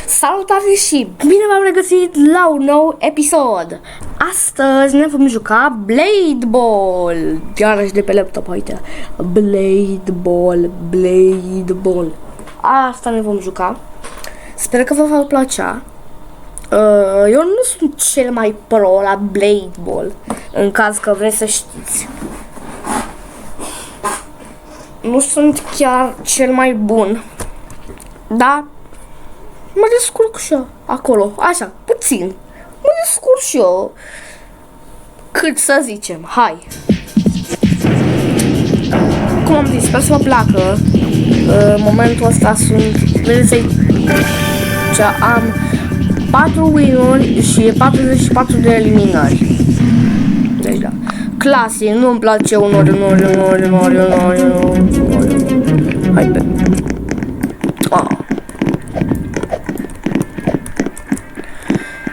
Salutare și bine v-am regăsit la un nou episod. Astăzi ne vom juca Blade Ball. Iarăși de pe laptop, uite. Blade Ball. Asta ne vom juca. Sper că vă va plăcea. Eu nu sunt cel mai pro la Blade Ball, în caz că vreți să știți. Nu sunt chiar cel mai bun, dar mă descurc și eu acolo, așa, puțin. Mă descurc și eu, cât să zicem, hai. Cum am zis, sper să vă placă. În momentul ăsta sunt, vedeți aici, am 4 win-uri și 44 de eliminări. Deci da, clasic, nu-mi place unor. Hai pe.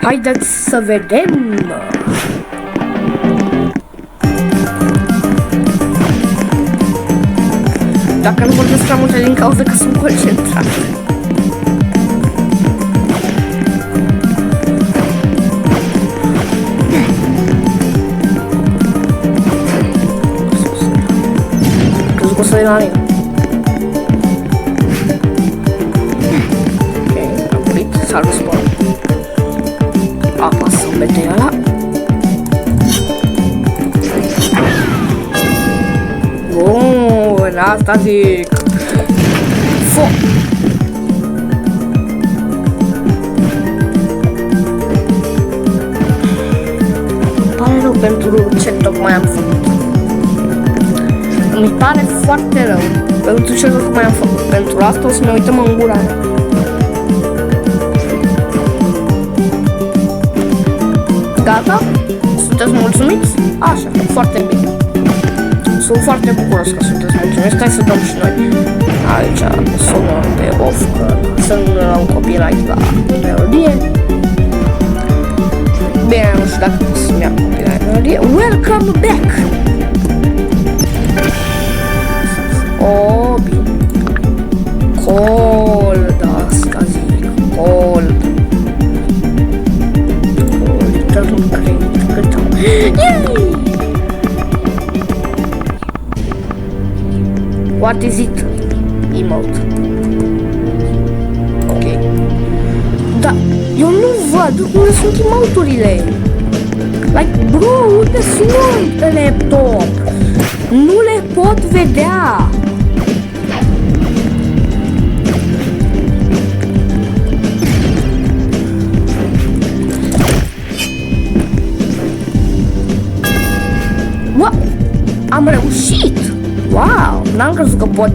Haideți să vedem. Dacă nu vorbesc prea multe din cauza că sunt concentrat. Crezut că o să vin la mine. Ok, am murit, s-a răspund. Apasăm pe ăla. Bun, asta zic. Foc. Pare rău pentru ce tocmai am făcut. Mi pare foarte rău pentru ce tocmai am făcut. Pentru asta o să ne uităm în gura mea. Gata? Sunteți mulțumiți? Așa, foarte bine. Sunt foarte bucuros că sunteți mulțumiți. Stai să dăm și noi. Aici sună pe off, că să nu ne luăm copyright la melodie. Bine, nu știu dacă pot să-mi ia copyright melodie. Welcome back! Oh, bine. Cold, asta zic. Cold. Yay! What is it? Emote. Ok. Da, eu nu văd unde sunt emoturile. Like, bro, unde sunt pe laptop? Nu le pot vedea. Am reușit! Wow! N-am crezut că pot.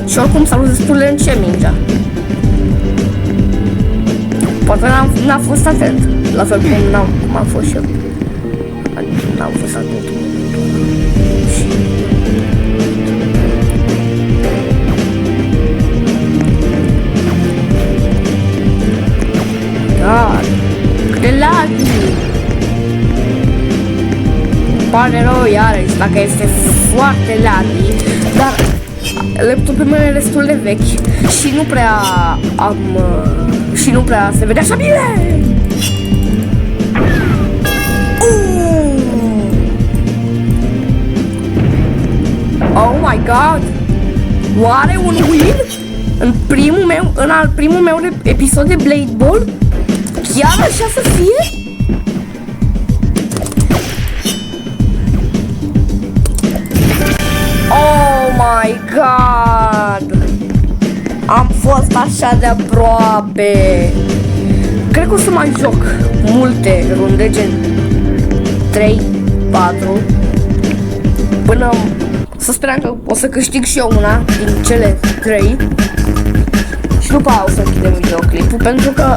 Și oricum s-a dus destul de încet mingea. Poate n-am fost atent. La fel cum am fost și eu. N-am fost atent. Da! Cât de laghi! Pare rău iarăși dacă este foarte laghi, dar laptopul meu e destul de vechi și nu prea se vede așa bine. Oh my god! Oare un win? În al primul meu episod de Blade Ball? Chiar așa să fie? Oh my god! Am fost așa de aproape. Cred că o să mai joc multe runde, gen 3, 4, până să sperăm că o să câștig și eu una din cele 3. Și după aia o să închidem videoclipul, pentru că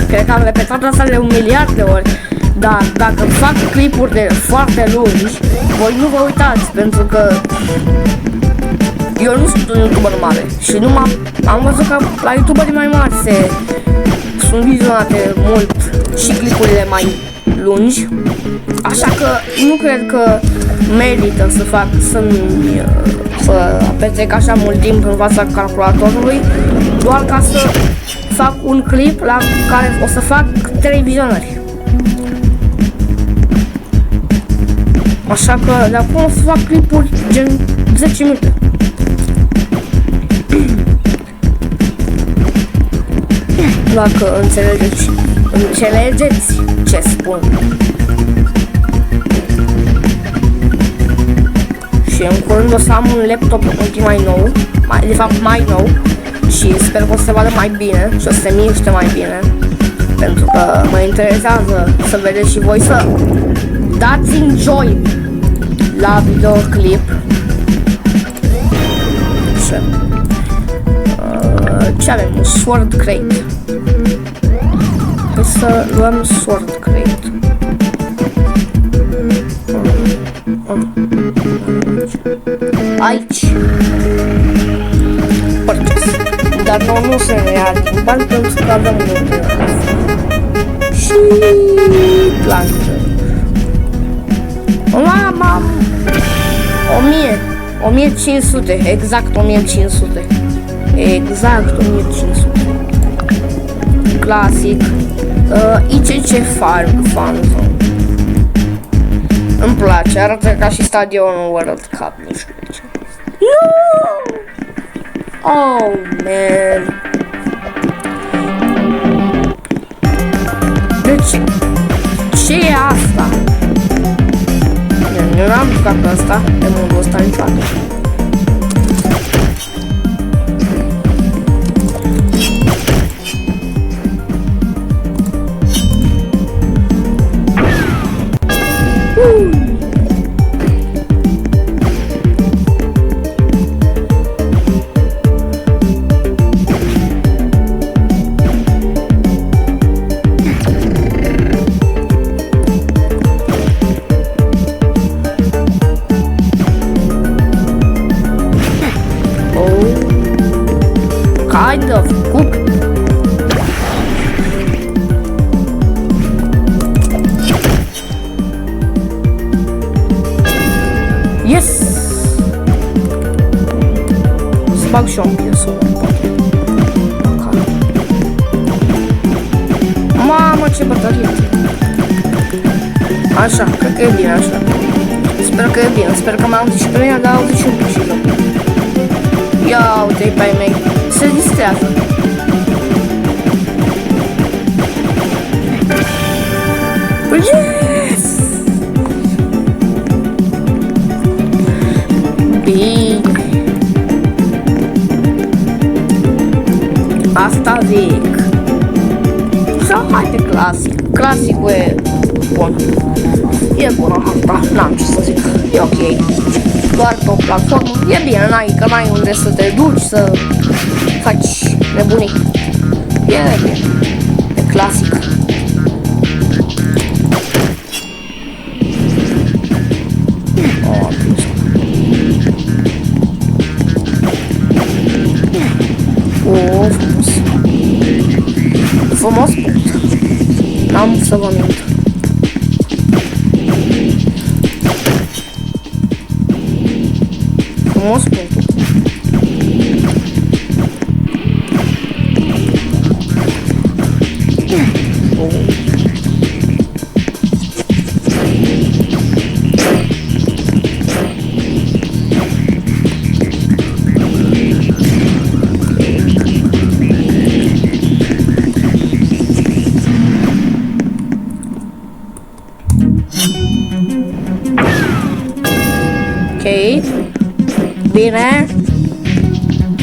cred că am repetat asta de 1 miliard de ori. Dar dacă fac clipuri de foarte lungi, voi nu vă uitați, pentru că eu nu sunt un youtuber mare și am văzut că la youtuberii mai mari sunt vizionate mult și clipurile mai lungi, așa că nu cred că merită să petrec așa mult timp în fața calculatorului doar ca să fac un clip la care o să fac 3 vizionări. Așa că de acum o să fac clipuri gen 10 minute. Dacă înțelegeți ce spun. Și în curând o să am un laptop mai nou, de fapt mai nou, și sper că o să se vadă mai bine și o să se miște mai bine, pentru că mă interesează să vedeți și voi, să dați enjoy la videoclip. Ce avem? Un sword crate. Hai să luăm sword crate. Aici. Purchase. Dar nu se ne ia din bani pentru că avem multe. Și plantă. Mam. 1500, exact 1500. Exact 1500. Clasic. ICC Farm Fun Zone. Îmi place, arată ca și stadionul World Cup, nu știu de ce. No! Oh, man. Deci, ce e asta? Eu n-am jucat pe asta, de modul ăsta niciodată. Kind of cook. Yes! Să bag și o piesă. Mamă, ce bătărie! Așa, cred că e bine așa. Sper că e bine, sper că m-am auzit și pe mine, dar auzit și un pic și eu. Ia uite-i pe ai mei, se distrează. Yes! Bine. Asta zic. Sau hai de clasic. Clasicul e bun. E bună harta, n-am ce să zic. E ok. Doar pe o platformă, e bine, că n-ai unde să te duci, să faci nebunii. E bine, e clasic. Frumos. Frumos punct. N-am să vă mint. Frumos punct. Ok. Bine.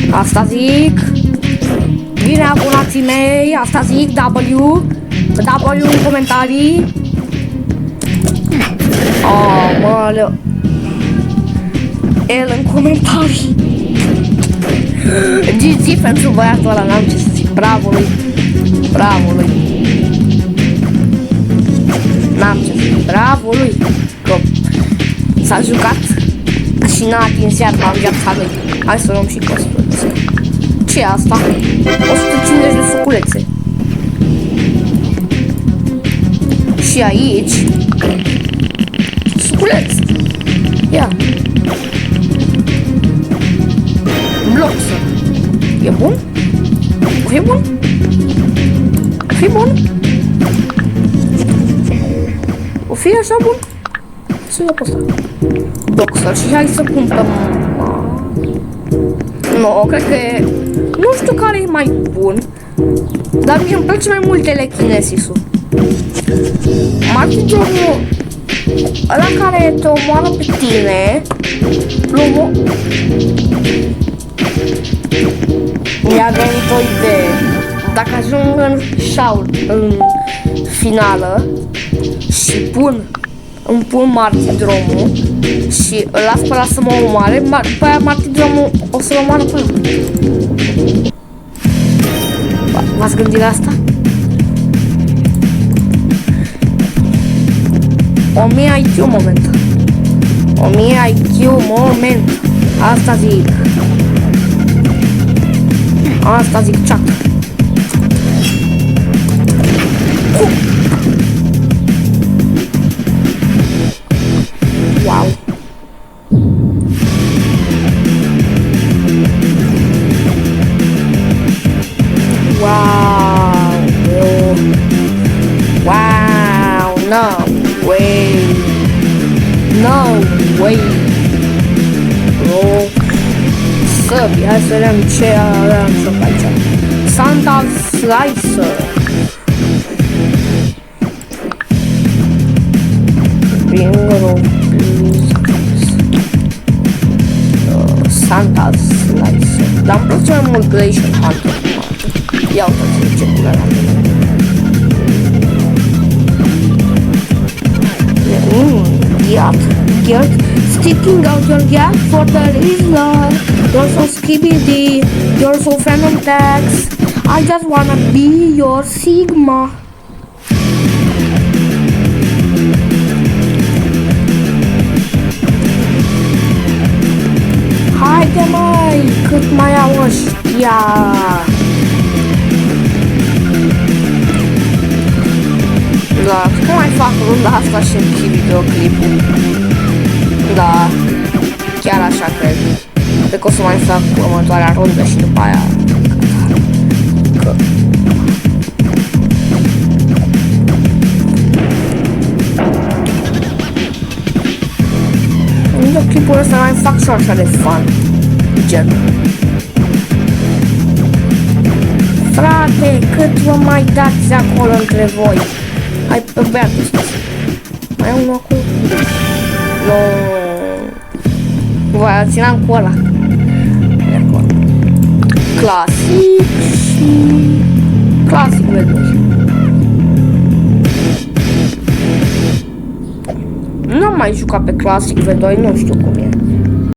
Asta zic. Bine, abonații mei. Asta zic. W în comentarii. Oh, mă, el în comentarii. GG pentru băiatul ăla, n-am ce să zic. Bravo lui. Bravo lui. N-am ce să zic. Bravo lui. Că s-a jucat și n-a atins iarba în viața lui. Hai să luăm și costul. Ce e asta? 150 de suculețe. Și aici suculeț. Ia. Bloxer. E bun? O fi bun? O fi bun? O fi așa bun? Să iau pe ăsta. Bloxer și hai să cumpărăm. Nu, cred că e... Nu știu care e mai bun. Dar mie îmi place mai mult telekinesis-ul. Martigiorul ăla care te omoară pe tine. Mi-a venit o idee. Dacă ajung în finală și îmi pun Martidromul și îl las pe ăla să mă omoare, pe aia Martidromul o să-l omoară pe el. V-ați gândit la asta? 1000 IQ moment. 1000 IQ moment. Asta zic. Asta zic, ceac. Wow. Wow. Wow. No way. No way. Bro. Săbi, hai să vedem ce aveam și aici. Santa Slicer. Bingo. Santa Slicer. Dar îmi place mai mult Glacier Hunter. Ia uitați ce culoare am. Get sticking out your gap for the reason. You're so skibidi, you're so Phantom Tax. I just wanna be your Sigma. Haide mai, cât mai au ăștia. Da, cum mai fac runda asta și închid videoclipul? Da, chiar așa cred. Cred că o să mai fac următoarea rundă și după aia... Videoclipul ăsta mai fac și așa de fun. Gen. Frate, cât vă mai dați acolo între voi? Hai pe beatul ăsta. Mai e unul acolo? No. Vă țineam cu ăla. Clasic și... Clasic V2. Nu am mai jucat pe Clasic V2, nu știu cum e.